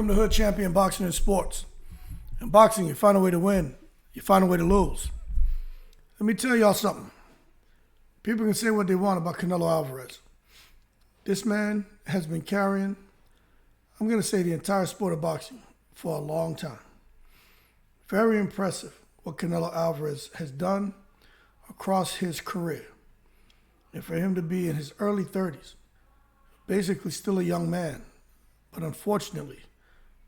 Welcome to Hood Champion Boxing and Sports. In boxing, you find a way to win, you find a way to lose. Let me tell y'all something. People can say what they want about Canelo Alvarez. This man has been carrying, I'm going to say, the entire sport of boxing for a long time. Very impressive what Canelo Alvarez has done across his career. And for him to be in his early 30s, basically still a young man, but unfortunately,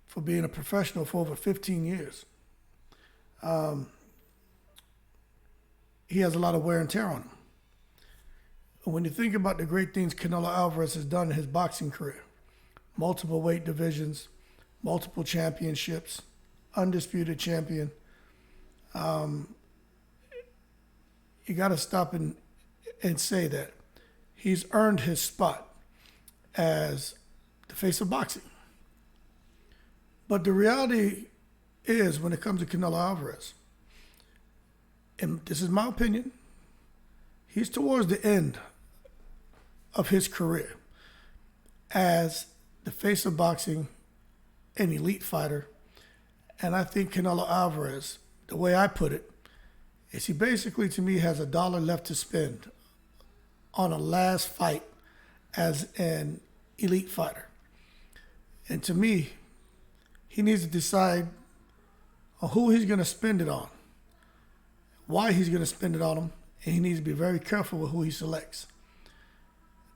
for being a professional for over 15 years, he has a lot of wear and tear on him. And when you think about the great things Canelo Alvarez has done in his boxing career, multiple weight divisions, multiple championships, undisputed champion, you got to stop and say that he's earned his spot as the face of boxing. But the reality is, when it comes to Canelo Alvarez, and this is my opinion, he's towards the end of his career as the face of boxing, an elite fighter. And I think Canelo Alvarez, the way I put it, is he basically, to me, has $1 left to spend on a last fight as an elite fighter. And to me, he needs to decide on who he's going to spend it on, why he's going to spend it on him, and he needs to be very careful with who he selects.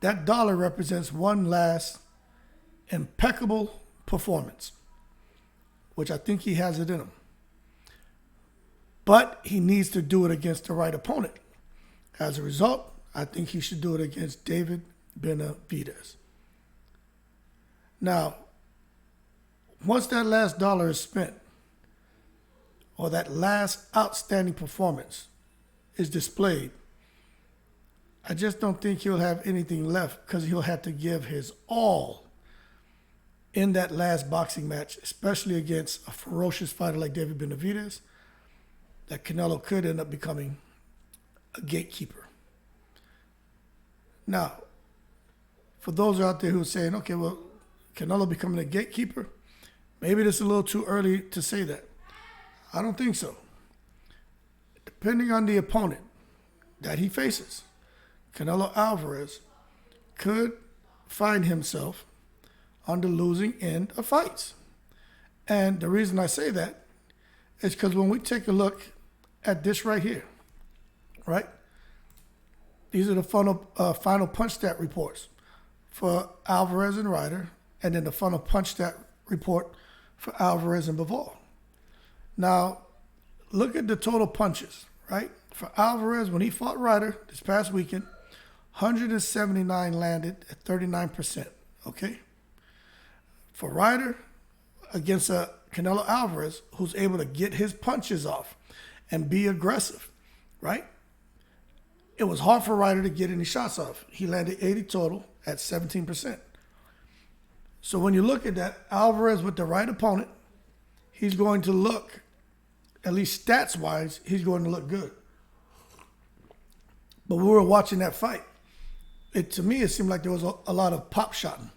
That dollar represents one last impeccable performance, which I think he has it in him. But he needs to do it against the right opponent. As a result, I think he should do it against David Benavidez. Now, once that last dollar is spent, or that last outstanding performance is displayed, I just don't think he'll have anything left, because he'll have to give his all in that last boxing match, especially against a ferocious fighter like David Benavidez, that Canelo could end up becoming a gatekeeper. Now, for those out there who are saying, okay, well, Canelo becoming a gatekeeper, maybe it's a little too early to say that. I don't think so. Depending on the opponent that he faces, Canelo Alvarez could find himself on the losing end of fights. And the reason I say that is because when we take a look at this right here, right? These are the final punch stat reports for Alvarez and Ryder, and then the final punch stat report for Alvarez and Bivol. Now, look at the total punches, right? For Alvarez, when he fought Ryder this past weekend, 179 landed at 39%, okay? For Ryder, against Canelo Alvarez, who's able to get his punches off and be aggressive, right? It was hard for Ryder to get any shots off. He landed 80 total at 17%. So when you look at that, Alvarez with the right opponent, he's going to look, at least stats-wise, he's going to look good. But when we were watching that fight, to me, it seemed like there was a lot of pop shotting.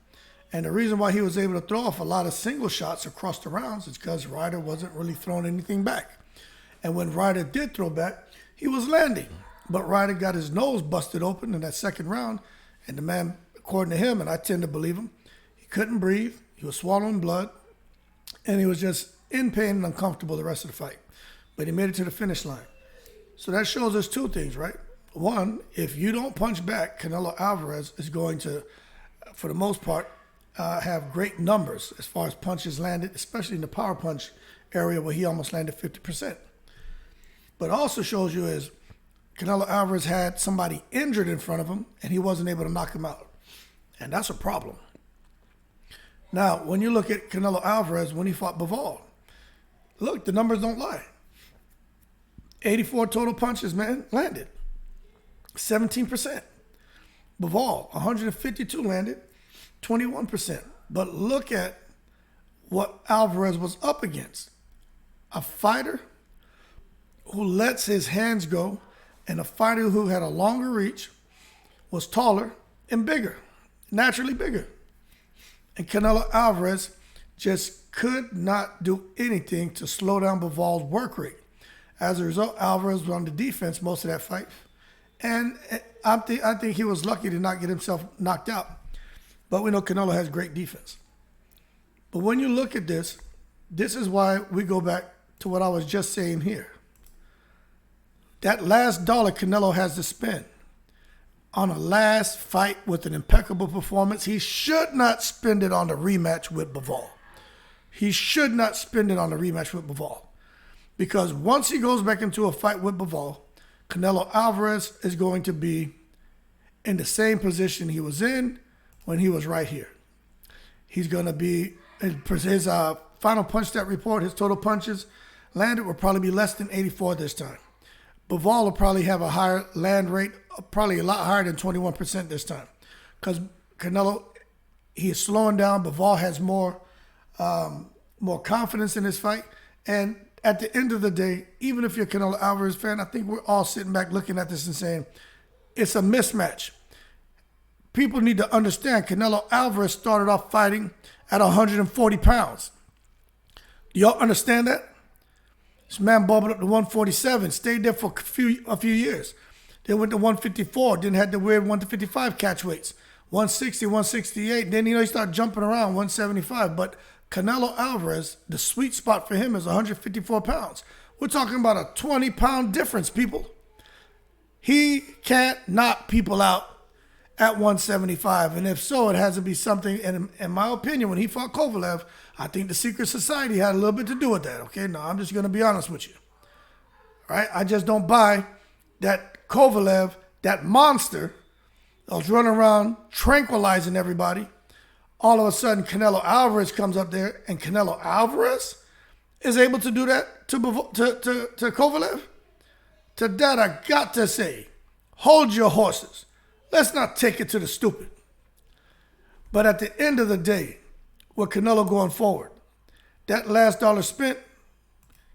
And the reason why he was able to throw off a lot of single shots across the rounds is because Ryder wasn't really throwing anything back. And when Ryder did throw back, he was landing. But Ryder got his nose busted open in that second round. And the man, according to him, and I tend to believe him, he couldn't breathe. He was swallowing blood. And he was just in pain and uncomfortable the rest of the fight. But he made it to the finish line. So that shows us two things, right? One, if you don't punch back, Canelo Alvarez is going to, for the most part, have great numbers as far as punches landed, especially in the power punch area where he almost landed 50%. But also shows you is Canelo Alvarez had somebody injured in front of him and he wasn't able to knock him out. And that's a problem. Now, when you look at Canelo Alvarez when he fought Bivol, look, the numbers don't lie. 84 total punches, man, landed. 17%. Bivol, 152 landed. 21%. But look at what Alvarez was up against. A fighter who lets his hands go, and a fighter who had a longer reach, was taller and bigger, naturally bigger. And Canelo Alvarez just could not do anything to slow down Bivol's work rate. As a result, Alvarez was on the defense most of that fight. And I think he was lucky to not get himself knocked out. But we know Canelo has great defense. But when you look at this is why we go back to what I was just saying here. That last dollar Canelo has to spend on a last fight with an impeccable performance, he should not spend it on the rematch with Bivol. He should not spend it on the rematch with Bivol. Because once he goes back into a fight with Bivol, Canelo Alvarez is going to be in the same position he was in when he was right here. He's going to be, his final punch stat report, his total punches landed will probably be less than 84 this time. Bivol will probably have a higher land rate, probably a lot higher than 21% this time. Because Canelo, he is slowing down. Bivol has more confidence in his fight. And at the end of the day, even if you're a Canelo Alvarez fan, I think we're all sitting back looking at this and saying, it's a mismatch. People need to understand Canelo Alvarez started off fighting at 140 pounds. Do y'all understand that? This man bubbled up to 147, stayed there for a few years. Then went to 154, then had the weird 155 catch weights, 160, 168. Then, he started jumping around 175. But Canelo Alvarez, the sweet spot for him is 154 pounds. We're talking about a 20-pound difference, people. He can't knock people out at 175. And if so, it has to be something, and in my opinion, when he fought Kovalev, I think the secret society had a little bit to do with that, okay? No, I'm just going to be honest with you. All right? I just don't buy that Kovalev, that monster that was running around tranquilizing everybody. All of a sudden, Canelo Alvarez comes up there, and Canelo Alvarez is able to do that to Kovalev? To that, I got to say, hold your horses. Let's not take it to the stupid. But at the end of the day, with Canelo going forward, that last dollar spent,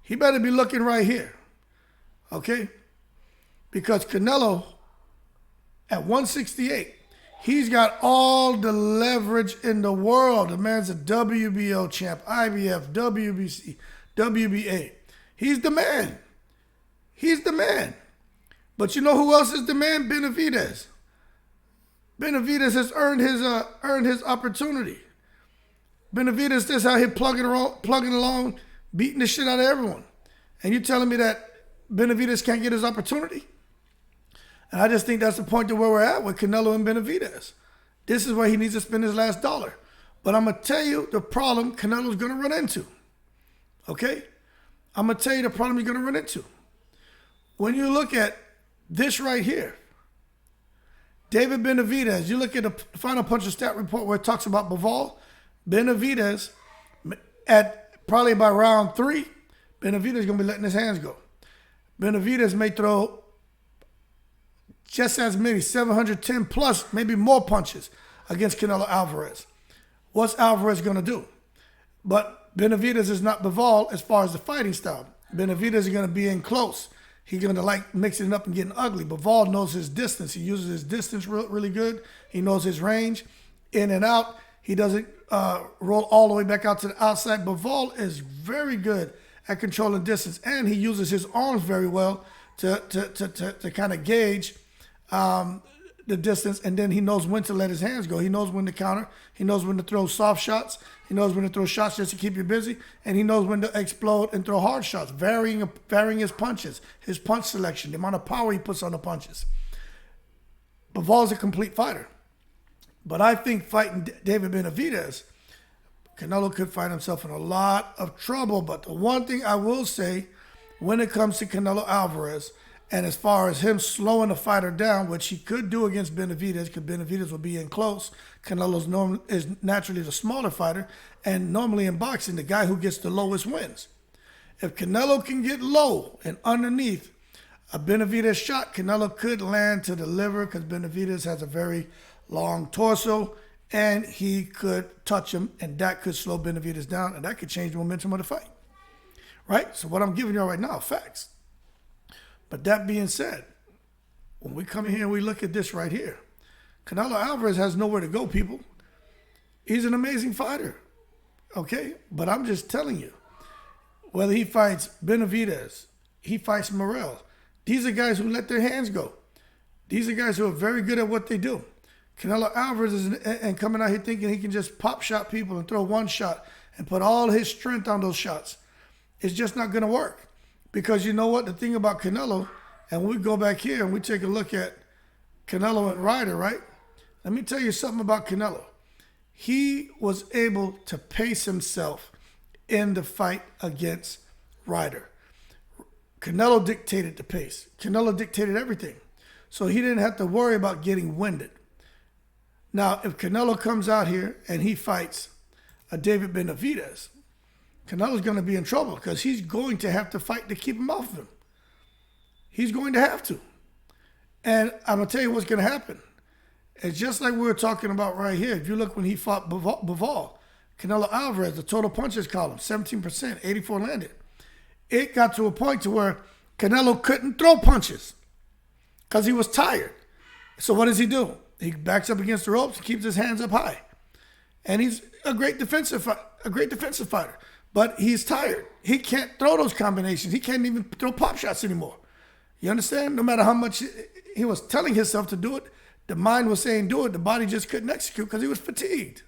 he better be looking right here. Okay? Because Canelo, at 168, he's got all the leverage in the world. The man's a WBO champ, IBF, WBC, WBA. He's the man. He's the man. But you know who else is the man? Benavidez. Benavidez has earned his opportunity. Benavidez is out here plugging along, beating the shit out of everyone. And you telling me that Benavidez can't get his opportunity? And I just think that's the point of where we're at with Canelo and Benavidez. This is where he needs to spend his last dollar. But I'm going to tell you the problem Canelo's going to run into. Okay? I'm going to tell you the problem he's going to run into. When you look at this right here, David Benavidez, you look at the final punch stat report where it talks about Bivol. Benavidez, at probably by round 3, Benavidez is going to be letting his hands go. Benavidez may throw just as many, 710 plus, maybe more punches against Canelo Alvarez. What's Alvarez going to do? But Benavidez is not Bivol as far as the fighting style. Benavidez is going to be in close. He's going to like mixing it up and getting ugly. Bivol knows his distance. He uses his distance really good. He knows his range. In and out. He doesn't roll all the way back out to the outside. Bivol is very good at controlling distance. And he uses his arms very well to kind of gauge the distance. And then he knows when to let his hands go. He knows when to counter. He knows when to throw soft shots. He knows when to throw shots just to keep you busy. And he knows when to explode and throw hard shots, varying his punches, his punch selection, the amount of power he puts on the punches. Bivol's a complete fighter. But I think fighting David Benavidez, Canelo could find himself in a lot of trouble. But the one thing I will say when it comes to Canelo Alvarez, and as far as him slowing the fighter down, which he could do against Benavidez, because Benavidez will be in close. Canelo is naturally the smaller fighter, and normally in boxing, the guy who gets the lowest wins. If Canelo can get low and underneath a Benavidez shot, Canelo could land to the liver, because Benavidez has a very long torso, and he could touch him, and that could slow Benavidez down, and that could change the momentum of the fight. Right? So what I'm giving you right now, facts. But that being said, when we come in here and we look at this right here, Canelo Alvarez has nowhere to go, people. He's an amazing fighter. Okay? But I'm just telling you, whether he fights Benavidez, he fights Morrell, these are guys who let their hands go. These are guys who are very good at what they do. Canelo Alvarez is coming out here thinking he can just pop shot people and throw one shot and put all his strength on those shots. It's just not going to work. Because you know what? The thing about Canelo, and we go back here and we take a look at Canelo and Ryder, right? Let me tell you something about Canelo. He was able to pace himself in the fight against Ryder. Canelo dictated the pace. Canelo dictated everything. So he didn't have to worry about getting winded. Now, if Canelo comes out here and he fights a David Benavidez, Canelo's going to be in trouble because he's going to have to fight to keep him off of him. He's going to have to. And I'm going to tell you what's going to happen. It's just like we were talking about right here. If you look when he fought Bivol, Canelo Alvarez, the total punches column, 17%, 84 landed. It got to a point to where Canelo couldn't throw punches because he was tired. So what does he do? He backs up against the ropes and keeps his hands up high. And he's a great defensive fighter. But he's tired. He can't throw those combinations. He can't even throw pop shots anymore. You understand? No matter how much he was telling himself to do it, the mind was saying do it. The body just couldn't execute because he was fatigued.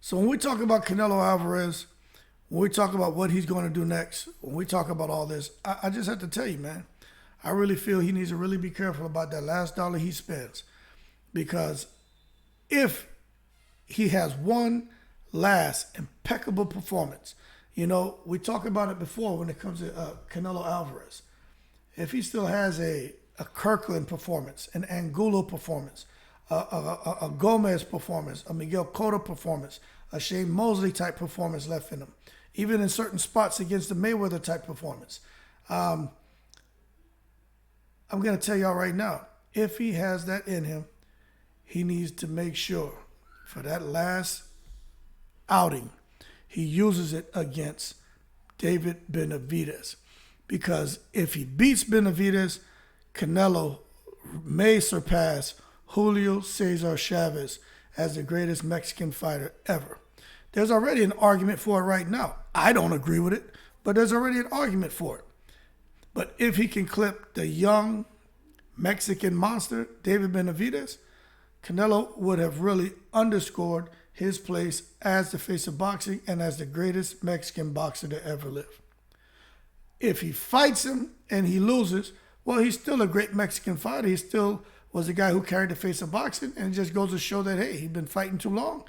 So when we talk about Canelo Alvarez, when we talk about what he's going to do next, when we talk about all this, I just have to tell you, man, I really feel he needs to really be careful about that last dollar he spends. Because if he has one last impeccable performance, you know, we talked about it before when it comes to Canelo Alvarez. If he still has a Kirkland performance, an Angulo performance, a Gomez performance, a Miguel Cotto performance, a Shane Mosley type performance left in him, even in certain spots against the Mayweather type performance. I'm going to tell y'all right now, if he has that in him, he needs to make sure for that last outing, he uses it against David Benavidez. Because if he beats Benavidez, Canelo may surpass Julio Cesar Chavez as the greatest Mexican fighter ever. There's already an argument for it right now. I don't agree with it, but there's already an argument for it. But if he can clip the young Mexican monster, David Benavidez, Canelo would have really underscored his place as the face of boxing and as the greatest Mexican boxer to ever live. If he fights him and he loses, well, he's still a great Mexican fighter. He still was the guy who carried the face of boxing, and it just goes to show that, hey, he's been fighting too long,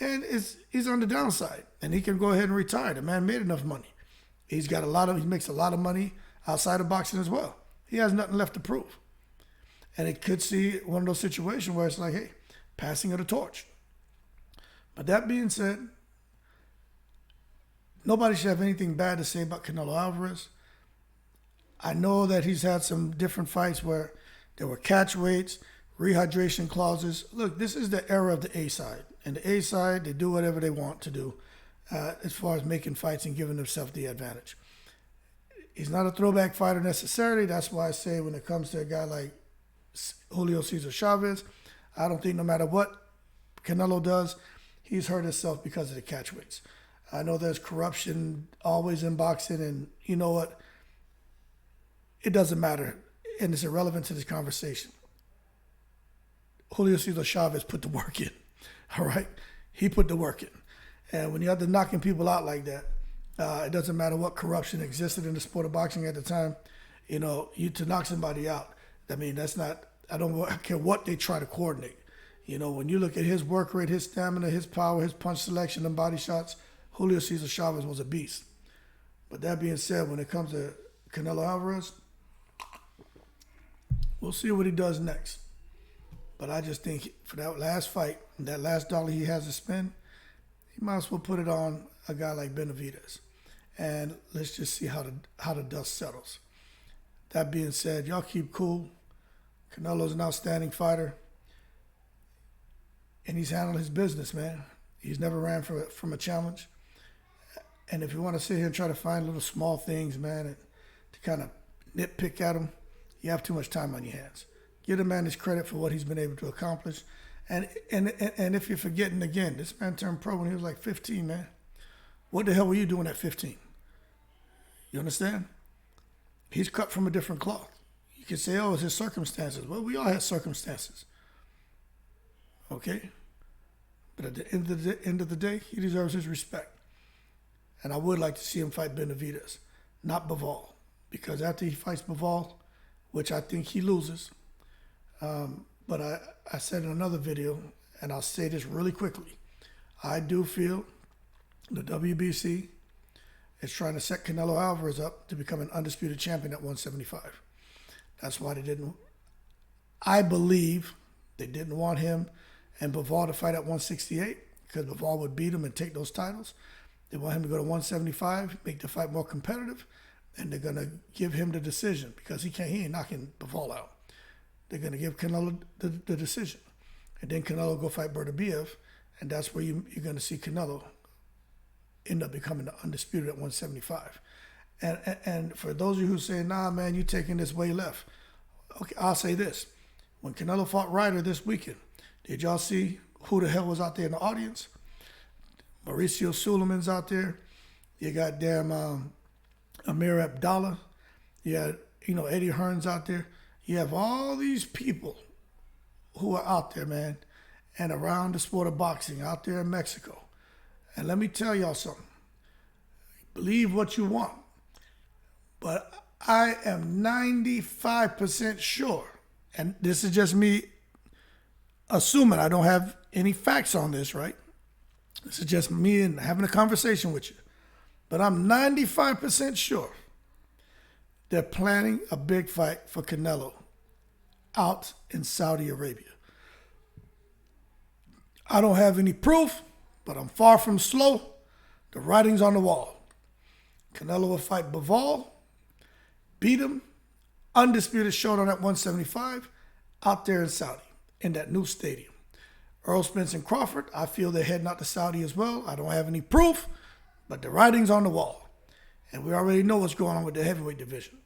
and he's on the downside, and he can go ahead and retire. The man made enough money. He makes a lot of money outside of boxing as well. He has nothing left to prove. And it could see one of those situations where it's like, hey, passing of the torch. But that being said, nobody should have anything bad to say about Canelo Alvarez. I know that he's had some different fights where there were catch weights, rehydration clauses. Look, this is the era of the A side. And the A side, they do whatever they want to do as far as making fights and giving themselves the advantage. He's not a throwback fighter necessarily. That's why I say when it comes to a guy like Julio Cesar Chavez, I don't think no matter what Canelo does, he's hurt himself because of the catch weights. I know there's corruption always in boxing, and you know what? It doesn't matter, and it's irrelevant to this conversation. Julio Cesar Chavez put the work in, all right? He put the work in. And when you're out there knocking people out like that, it doesn't matter what corruption existed in the sport of boxing at the time. You know, to knock somebody out, I mean, that's not, I don't care what they try to coordinate. You know, when you look at his work rate, his stamina, his power, his punch selection and body shots, Julio Cesar Chavez was a beast. But that being said, when it comes to Canelo Alvarez, we'll see what he does next. But I just think for that last fight, that last dollar he has to spend, he might as well put it on a guy like Benavidez. And let's just see how the dust settles. That being said, y'all keep cool. Canelo's an outstanding fighter. And he's handled his business, man. He's never ran from a challenge. And if you want to sit here and try to find little small things, man, and to kind of nitpick at him, you have too much time on your hands. Give the man his credit for what he's been able to accomplish. And if you're forgetting again, this man turned pro when he was like 15, man. What the hell were you doing at 15? You understand? He's cut from a different cloth. You can say, oh, it's his circumstances. Well, we all have circumstances. Okay? But at the end of the day, he deserves his respect. And I would like to see him fight Benavidez, not Bivol. Because after he fights Bivol, which I think he loses, but I said in another video, and I'll say this really quickly, I do feel the WBC is trying to set Canelo Alvarez up to become an undisputed champion at 175. That's why I believe they didn't want him and Bivol to fight at 168 because Bivol would beat him and take those titles. They want him to go to 175, make the fight more competitive, and they're going to give him the decision because he ain't knocking Bivol out. They're going to give Canelo the decision. And then Canelo go fight Benavidez, and that's where you're going to see Canelo end up becoming the undisputed at 175. And for those of you who say, nah, man, you're taking this way left. Okay, I'll say this. When Canelo fought Ryder this weekend, did y'all see who the hell was out there in the audience? Mauricio Suleiman's out there. You got Amir Abdallah. You had, Eddie Hearn's out there. You have all these people who are out there, man, and around the sport of boxing out there in Mexico. And let me tell y'all something. Believe what you want. But I am 95% sure, and this is just me assuming I don't have any facts on this, right? This is just me and having a conversation with you. But I'm 95% sure they're planning a big fight for Canelo out in Saudi Arabia. I don't have any proof, but I'm far from slow. The writing's on the wall. Canelo will fight Bivol, beat him, undisputed showdown at 175, out there in Saudi, in that new stadium. Earl Spence and Crawford, I feel they're heading out to Saudi as well. I don't have any proof, but the writing's on the wall. And we already know what's going on with the heavyweight division.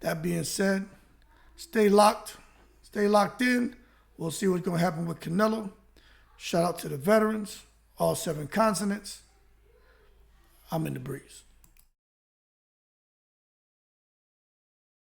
That being said, stay locked in. We'll see what's going to happen with Canelo. Shout out to the veterans, all 7 continents. I'm in the breeze.